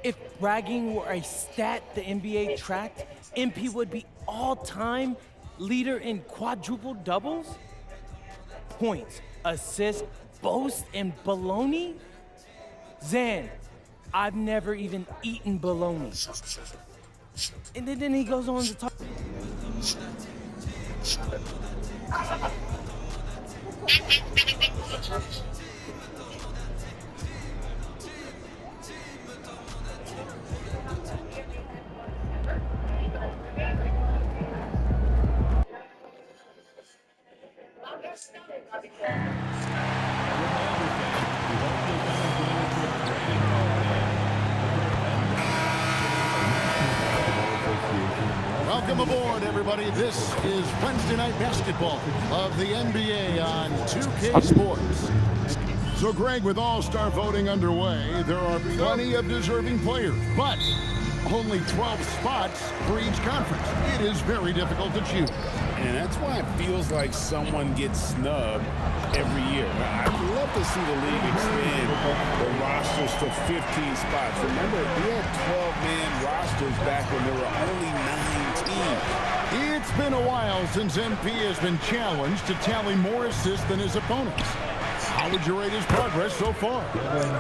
If bragging were a stat the NBA tracked, MP would be all-time leader in quadruple doubles, points, assists, boasts, and baloney. Zan, I've never even eaten bologna. And then he goes on to talk. Welcome aboard, everybody. This is Wednesday Night Basketball of the NBA on 2K Sports. So, Greg, with All-Star voting underway, there are plenty of deserving players, but only 12 spots for each conference. It is very difficult to choose. And that's why it feels like someone gets snubbed every year. I'd love to see the league expand the rosters to 15 spots. Remember, we had 12-man rosters back when there were only 9 teams. It's been a while since MP has been challenged to tally more assists than his opponents. How would you rate his progress so far?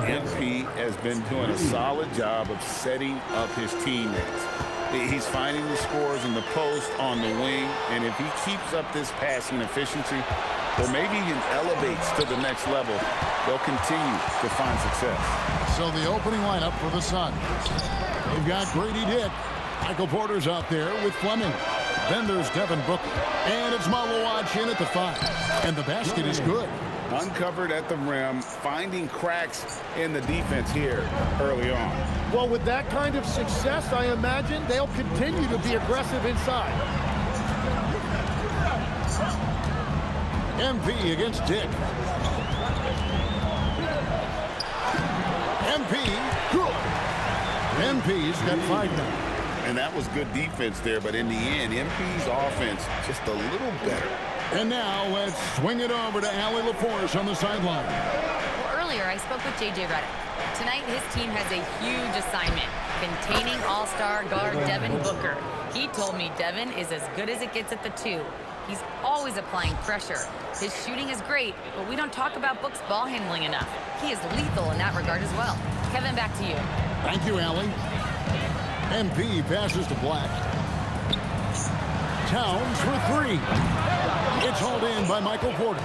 MP has been doing a solid job of setting up his teammates. He's finding the scores in the post, on the wing, and if he keeps up this passing efficiency, or maybe even elevates to the next level, they'll continue to find success. So the opening lineup for the Suns. They've got Grady Dick. Michael Porter's out there with Fleming. Then there's Devin Booker. And it's Malawach in at the 5. And the basket is good. Uncovered at the rim, finding cracks in the defense here early on. Well, with that kind of success, I imagine they'll continue to be aggressive inside. MP against Dick. MP, good. MP's got 5 now. And that was good defense there, but in the end, MP's offense just a little better. And now let's swing it over to Allie LaForce on the sideline. Well, earlier I spoke with J.J. Redick. Tonight his team has a huge assignment, containing all-star guard Devin Booker. He told me Devin is as good as it gets at the 2. He's always applying pressure. His shooting is great, but we don't talk about Book's ball handling enough. He is lethal in that regard as well. Kevin, back to you. Thank you, Allie. MP passes to Black. Towns for 3. It's hauled in by Michael Porter.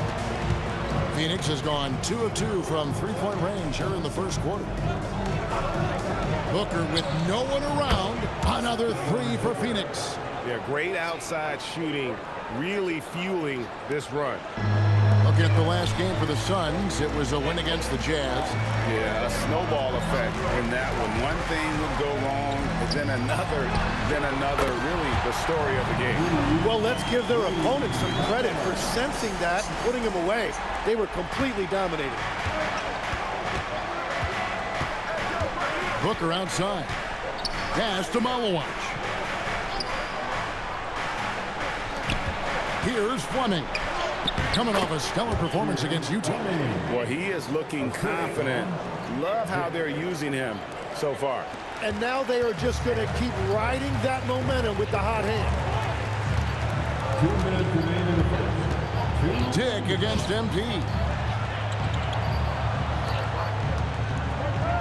Phoenix has gone 2 of 2 from three-point range here in the first quarter. Booker with no one around. Another 3 for Phoenix. Yeah, great outside shooting, really fueling this run. Looking at the last game for the Suns, it was a win against the Jazz. Yeah, a snowball effect in that one. One thing would go wrong, then another, really the story of the game. Well, let's give their opponents some credit for sensing that and putting them away. They were completely dominated. Booker outside. Pass to Malawach. Here's Fleming. Coming off a stellar performance against Utah. Well, he is looking confident. Love how they're using him so far. And now they are just going to keep riding that momentum with the hot hand. 2 minutes remaining. Dick against MP.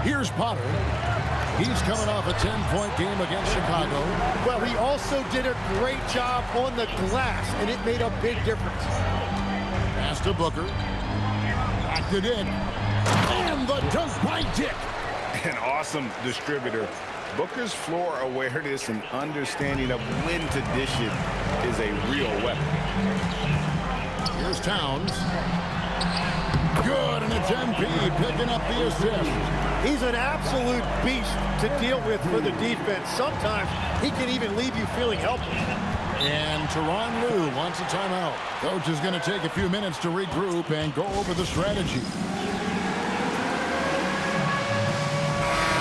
Here's Potter. He's coming off a 10-point game against Chicago. Well, he also did a great job on the glass, and it made a big difference. Pass to Booker. Back to Dick. And the dunk by Dick. An awesome distributor. Booker's floor awareness and understanding of when to dish it is a real weapon. Here's Towns. Good, and it's MP picking up the assist. He's an absolute beast to deal with for the defense. Sometimes he can even leave you feeling helpless. And Tyronn Lue wants a timeout. Coach is going to take a few minutes to regroup and go over the strategy.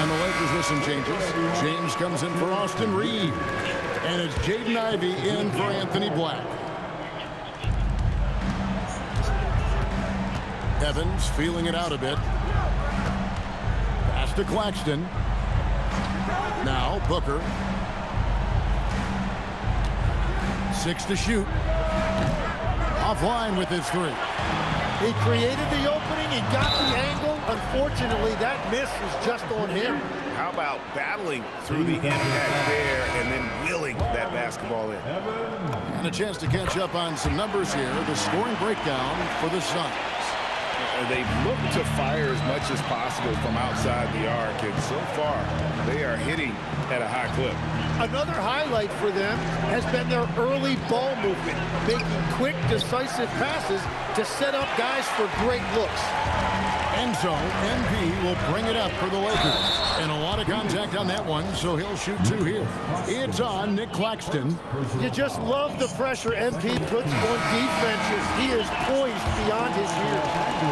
And the Lakers with some changes. James comes in for Austin Reed. And it's Jaden Ivey in for Anthony Black. Evans feeling it out a bit. Pass Pass to Claxton. Now Booker. 6 to shoot. Offline with his 3. He created the opening. He got the angle. Unfortunately, that miss is just on him. How about battling through the impact there and then wheeling that basketball in? And a chance to catch up on some numbers here. The scoring breakdown for the Suns. They've looked to fire as much as possible from outside the arc, and so far they are hitting at a high clip. Another highlight for them has been their early ball movement, making quick, decisive passes to set up guys for great looks. And so MP will bring it up for the Lakers. And a lot of contact on that one, so he'll shoot 2 here. It's on Nick Claxton. You just love the pressure MP puts on defenses. He is poised beyond his years.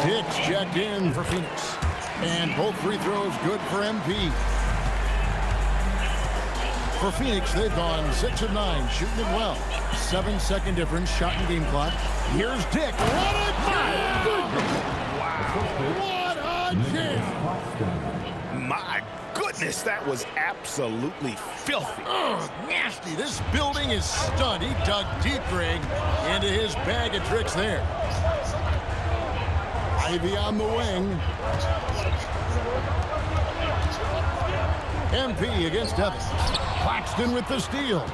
Dix checked in for Phoenix. And both free throws good for MP. For Phoenix, they've gone 6 of 9, shooting it well. 7-second difference, shot in game clock. Here's Dick. What a jam! What a jam! My goodness, that was absolutely filthy. Oh, nasty. This building is stunned. He dug deep, Greg, into his bag of tricks there. Ivy on the wing. MP against Evans. Claxton with the steal.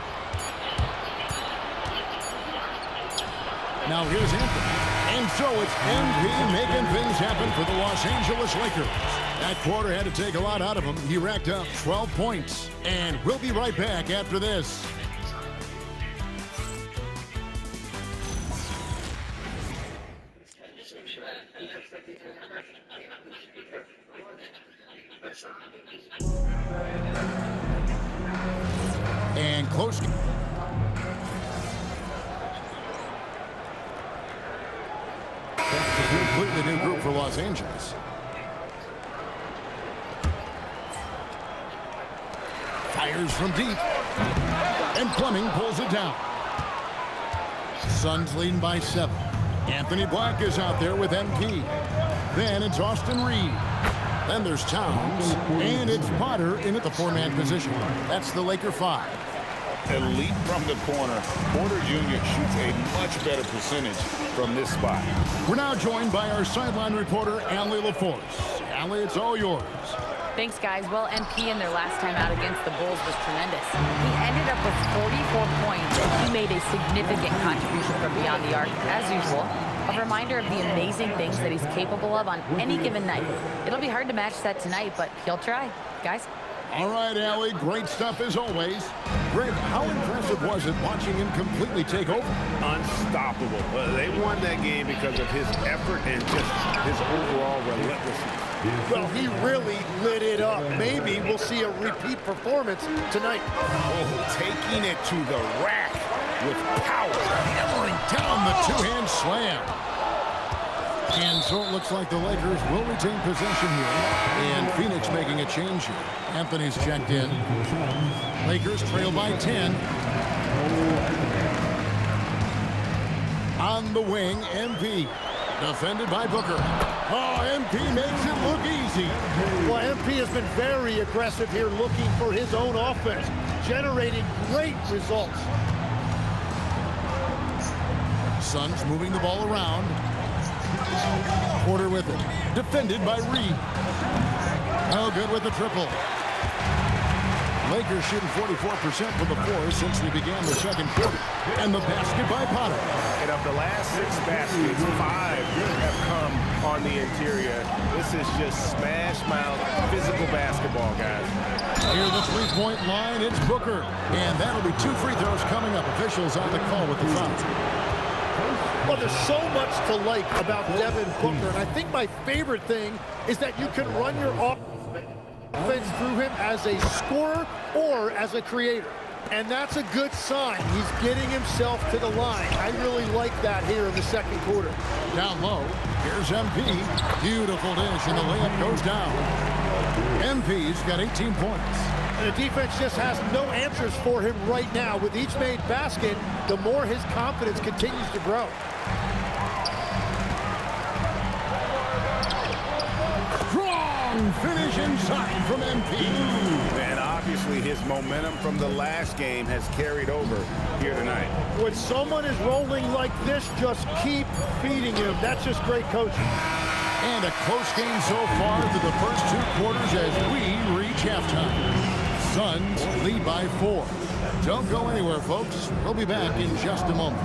Now here's Anthony. And so it's MP making things happen for the Los Angeles Lakers. That quarter had to take a lot out of him. He racked up 12 points. And we'll be right back after this. And close. That's a completely new group for Los Angeles. Fires from deep. And Fleming pulls it down. Suns leading by 7. Anthony Black is out there with MP. Then it's Austin Reed. Then there's Towns. And it's Potter in at the 4-man position. That's the Laker 5. Elite from the corner. Porter Jr. shoots a much better percentage from this spot. We're now joined by our sideline reporter, Allie LaForce. Allie, it's all yours. Thanks, guys. Well, MP in their last time out against the Bulls was tremendous. He ended up with 44 points, and he made a significant contribution from beyond the arc, as usual. A reminder of the amazing things that he's capable of on any given night. It'll be hard to match that tonight, but he'll try. Guys? All right, Allie, great stuff as always. Greg, how impressive was it watching him completely take over? Unstoppable. They won that game because of his effort and just his overall relentlessness. Well, he really lit it up. Maybe we'll see a repeat performance tonight. Oh, taking it to the rack with power. Hammering down the 2-hand slam. And so it looks like the Lakers will retain possession here. And Phoenix making a change here. Anthony's checked in. Lakers trail by 10. On the wing, MP. Defended by Booker. Oh, MP makes it look easy. Well, MP has been very aggressive here, looking for his own offense, generating great results. Suns moving the ball around. Porter with it. Defended by Reed. Oh, good with the triple. Lakers shooting 44% from the floor since they began the second quarter. And the basket by Potter. And of the last 6 baskets, 5 have come on the interior. This is just smash mouth physical basketball, guys. Near the 3-point line, it's Booker. And that'll be 2 free throws coming up. Officials on the call with the foul. Well, there's so much to like about Devin Booker, and I think my favorite thing is that you can run your offense through him as a scorer or as a creator. And that's a good sign. He's getting himself to the line. I really like that here in the second quarter. Down low, here's MP. Beautiful dish, and the layup goes down. MP's got 18 points. And the defense just has no answers for him right now. With each made basket, the more his confidence continues to grow. Strong finish Transition side from MP. And obviously his momentum from the last game has carried over here tonight. When someone is rolling like this, just keep feeding him. That's just great coaching. And a close game so far through the first 2 quarters as we reach halftime. Suns lead by 4. Don't go anywhere, folks. We'll be back in just a moment.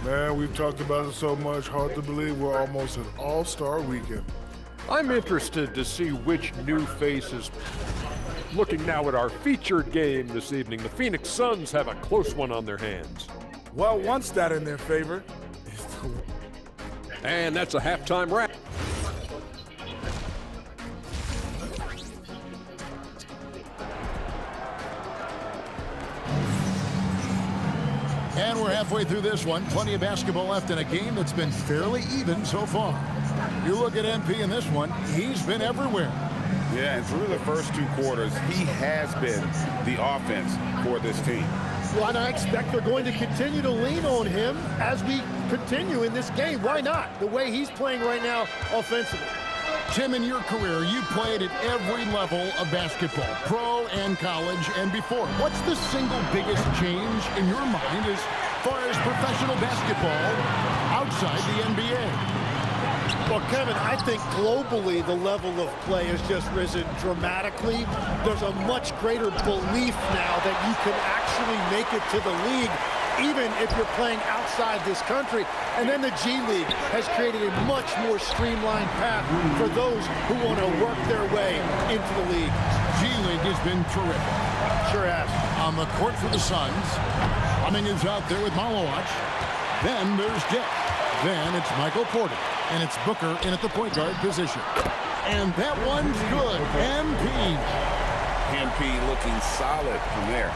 Man, we've talked about it so much, hard to believe we're almost at All-Star Weekend. I'm interested to see which new faces. Looking now at our featured game this evening, the Phoenix Suns have a close one on their hands. Well, one stat in their favor is And that's a halftime wrap. And we're halfway through this one. Plenty of basketball left in a game that's been fairly even so far. You look at MP in this one, he's been everywhere. Yeah, and through the first 2 quarters, he has been the offense for this team. Well, and I expect they're going to continue to lean on him as we continue in this game. Why not? The way he's playing right now offensively. Tim, in your career, you played at every level of basketball, pro and college and before. What's the single biggest change in your mind as far as professional basketball outside the NBA? Well, Kevin, I think globally the level of play has just risen dramatically. There's a much greater belief now that you can actually make it to the league, even if you're playing outside this country. And then the G League has created a much more streamlined path for those who want to work their way into the league. G League has been terrific. Sure has. On the court for the Suns, Fleming is out there with Malowacz. Then there's Dick. Then it's Michael Porter. And it's Booker in at the point guard position. And that one's good. MP looking solid from there.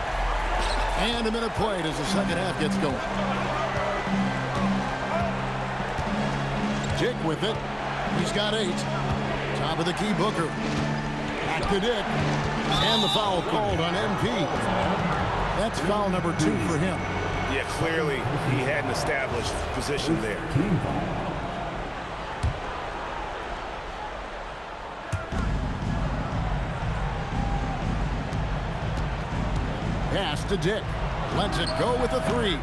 And a minute played as the second half gets going. Dick with it. He's got 8. Top of the key, Booker. Back to Dick. And the foul called on MP. That's foul number 2 for him. Yeah, clearly he had an established position there. Pass to Dick. Lets it go with a 3. And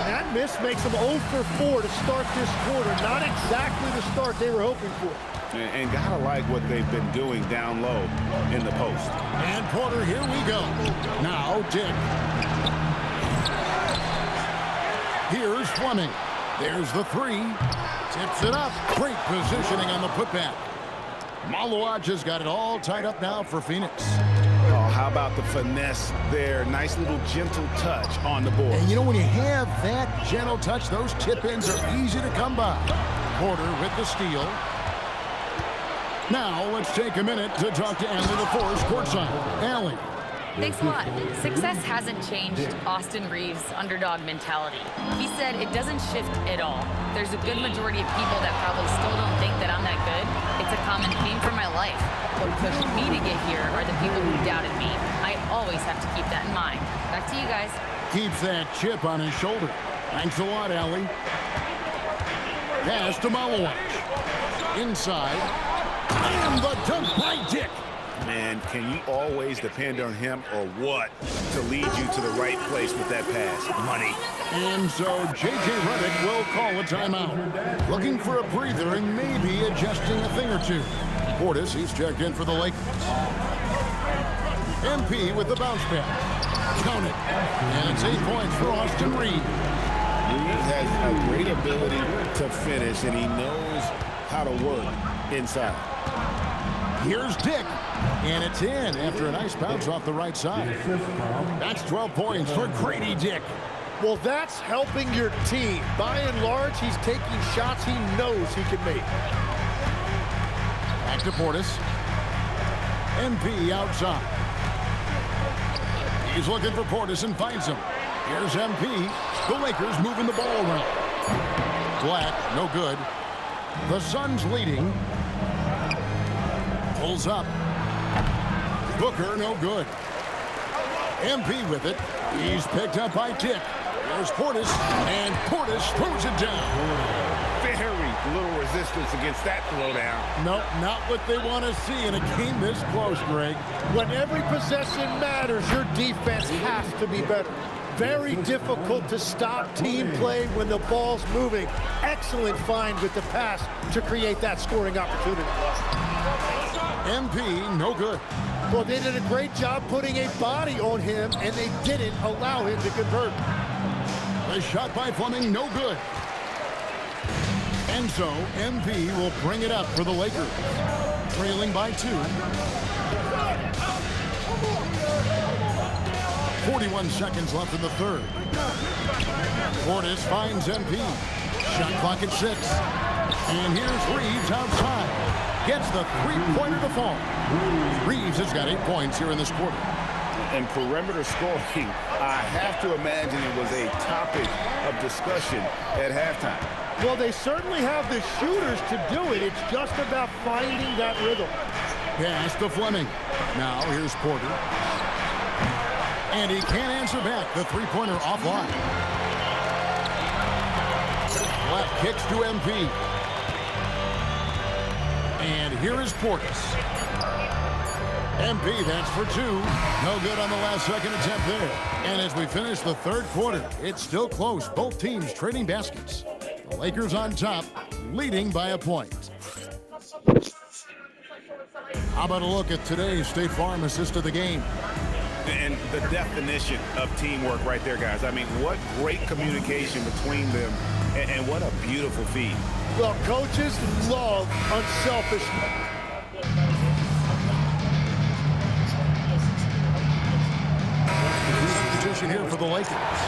that miss makes them 0 for 4 to start this quarter. Not exactly the start they were hoping for. And gotta like what they've been doing down low in the post. And Porter, here we go. Now Dick. Here's Fleming. There's the 3. Tips it up. Great positioning on the putback. Malowacz has got it all tied up now for Phoenix. Oh, how about the finesse there? Nice little gentle touch on the board. And you know, when you have that gentle touch, those tip-ins are easy to come by. Porter with the steal. Now let's take a minute to talk to Allie LaForce courtside. Allie. Thanks a lot. Success hasn't changed Austin Reeves' underdog mentality. He said it doesn't shift at all. There's a good majority of people that probably still don't think that I'm that good. It's a common theme for my life. What pushed me to get here are the people who doubted me. I always have to keep that in mind. Back to you guys. Keeps that chip on his shoulder. Thanks a lot, Allie. Pass to Malowacz. Inside. And the dunk by Dick. Man, can you always depend on him or what to lead you to the right place with that pass? Money. And so J.J. Redick will call a timeout. Looking for a breather and maybe adjusting a thing or two. Portis, he's checked in for the Lakers. MP with the bounce pass. Count it. And it's 8 points for Austin Reeves. Reeves has a great ability to finish, and he knows how to work inside. Here's Dick. And it's in after a nice bounce off the right side. That's 12 points for Grady Dick. Well, that's helping your team. By and large, he's taking shots he knows he can make. Back to Portis. MP outside. He's looking for Portis and finds him. Here's MP. The Lakers moving the ball around. Black, no good. The Suns leading. Pulls up. Booker, no good. MP with it. He's picked up by Tick. There's Portis, and Portis throws it down. Very little resistance against that throwdown. No, not what they want to see in a game this close, Greg. When every possession matters, your defense has to be better. Very difficult to stop team play when the ball's moving. Excellent find with the pass to create that scoring opportunity. MP, no good. Well, they did a great job putting a body on him, and they didn't allow him to convert. The shot by Fleming, no good. And so, MP will bring it up for the Lakers. Trailing by 2. 41 seconds left in the third. Portis finds MP. Shot clock at 6. And here's Reeves outside. Gets the three-pointer to fall. Reeves has got 8 points here in this quarter. And perimeter scoring, I have to imagine it was a topic of discussion at halftime. Well, they certainly have the shooters to do it. It's just about finding that rhythm. Pass to Fleming. Now here's Porter. And he can't answer back. The three-pointer offline. Left kicks to MP. And here is Portis. MP, that's for 2. No good on the last second attempt there. And as we finish the third quarter, it's still close. Both teams trading baskets. The Lakers on top, leading by a point. How about a look at today's State Farm assist of the game? And the definition of teamwork right there, guys. I mean, what great communication between them, and what a beautiful feed. Well, coaches love unselfishness. Competition here for the Lakers.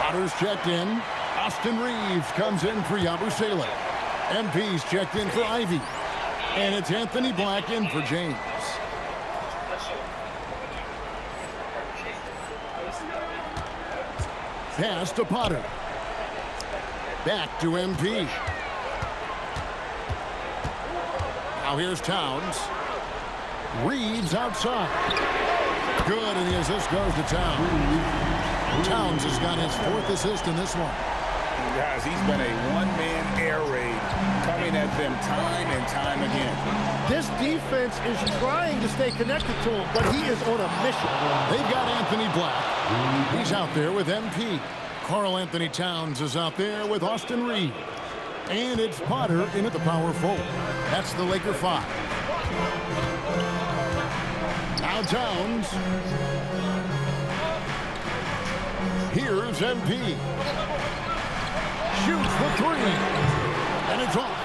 Potter's checked in. Austin Reeves comes in for Yabusele. MP's checked in for Ivy. And it's Anthony Black in for James. Pass to Potter. Back to MP. Now here's Towns. Reeves outside. Good, and the assist goes to Towns. Towns has got his 4th assist in this one. Guys, he's been a one-man air raid coming at them time and time again. This defense is trying to stay connected to him, but he is on a mission. They've got Anthony Black. He's out there with MP. Karl Anthony Towns is out there with Austin Reeves. And it's Potter in at the power forward. That's the Laker 5. Now Towns. Here's MP. Shoots for 3. And it's off.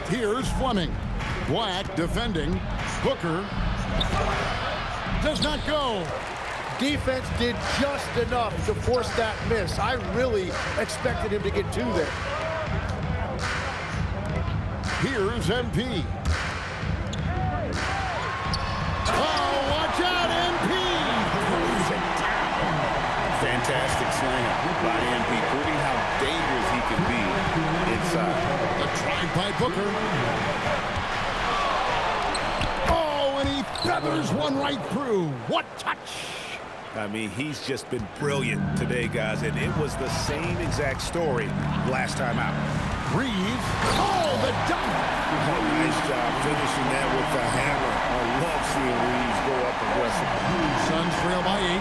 Here's Fleming. Black defending. Booker. Does not go. Defense did just enough to force that miss. I really expected him to get 2 there. Here's MP. Oh, watch out, MP! Fantastic slam by MP, proving how dangerous he can be inside. A drive by Booker. Oh, and he feathers one right through. What touch! I mean, he's just been brilliant today, guys, and it was the same exact story last time out. Reeves. Oh, the dunk! Oh, nice job finishing that with the hammer. I love seeing Reeves go up aggressively. Suns trail by 8.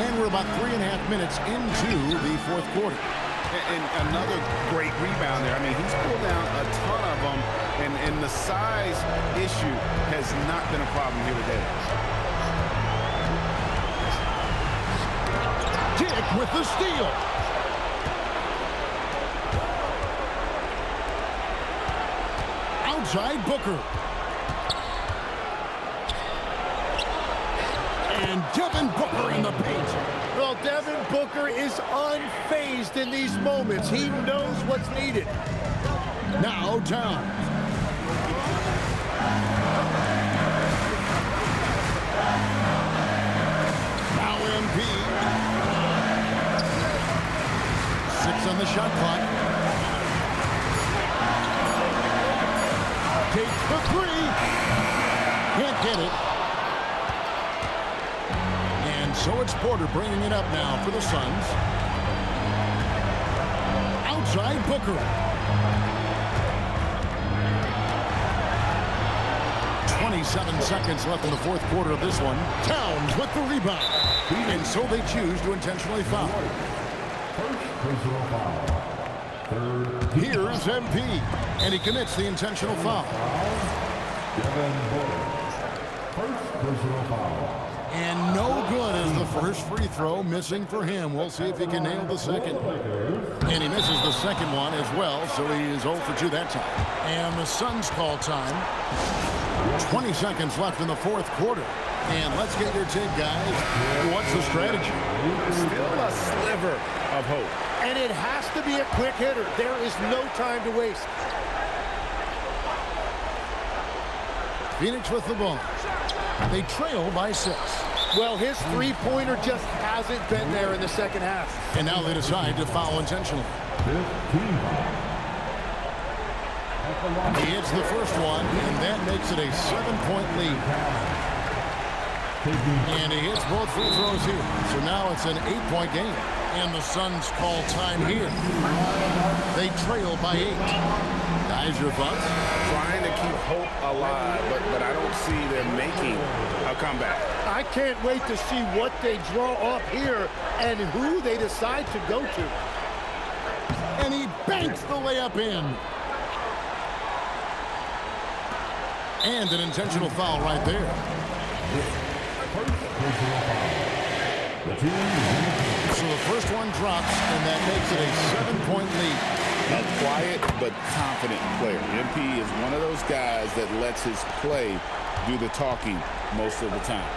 And we're about 3.5 minutes into the 4th quarter. And another great rebound there. I mean, he's pulled down a ton of them, and the size issue has not been a problem here today. Tick with the steal. Outside Booker. And Devin Booker in the paint. Well, Devin Booker is unfazed in these moments. He knows what's needed. Now Towns. Now MP. 6 seconds on the shot clock. Takes the three. Can't get it. And so it's Porter bringing it up now for the Suns. Outside Booker. 27 seconds left in the fourth quarter of this one. Towns with the rebound. And so they choose to intentionally foul. Here's MP. And he commits the intentional foul. And no good as the first free throw missing for him. We'll see if he can nail the second. And he misses the second one as well, so he is 0 for 2 that time. And the Suns call time. 20 seconds left in the fourth quarter. And let's get your take, guys. What's the strategy? Still a sliver of hope. And it has to be a quick hitter. There is no time to waste. Phoenix with the ball. They trail by 6. Well, his three-pointer just hasn't been there in the second half. And now they decide to foul intentionally. He hits the first one, and that makes it a 7-point lead. And he hits both free throws here. So now it's an 8-point game. And the Suns call time here. They trail by 8. Guys, your thoughts? Trying to keep hope alive, but I don't see them making a comeback. I can't wait to see what they draw up here and who they decide to go to. And he banks the layup in. And an intentional foul right there. So the first one drops, and that makes it a 7-point lead. A quiet but confident player. MP is one of those guys that lets his play do the talking most of the time.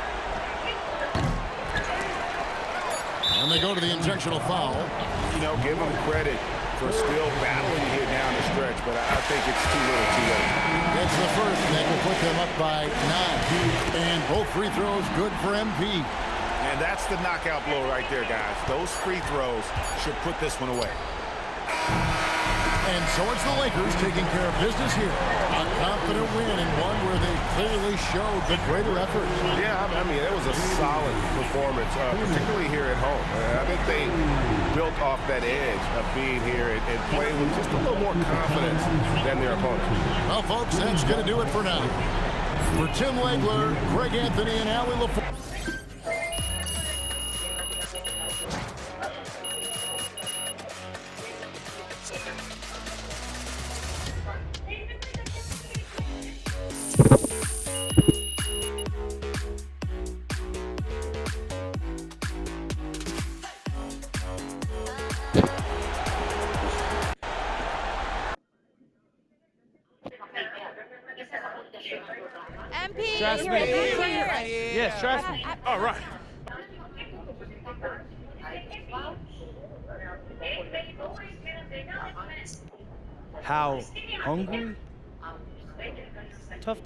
And they go to the intentional foul. You know, give him credit for still battling here down the stretch, but I think it's too little too late. It's the first, and that will put them up by 9. And both free throws good for MP. And that's the knockout blow right there, guys. Those free throws should put this one away. And so it's the Lakers taking care of business here. A confident win, and one where they clearly showed the greater effort. Yeah, I mean, it was a solid performance, particularly here at home. I think they built off that edge of being here and playing with just a little more confidence than their opponents. Well, folks, that's going to do it for now. For Tim Legler, Greg Anthony, and Allie LaForge. MP, Trust you're me. here. Yes, trust me. All right. How hungry? Tough.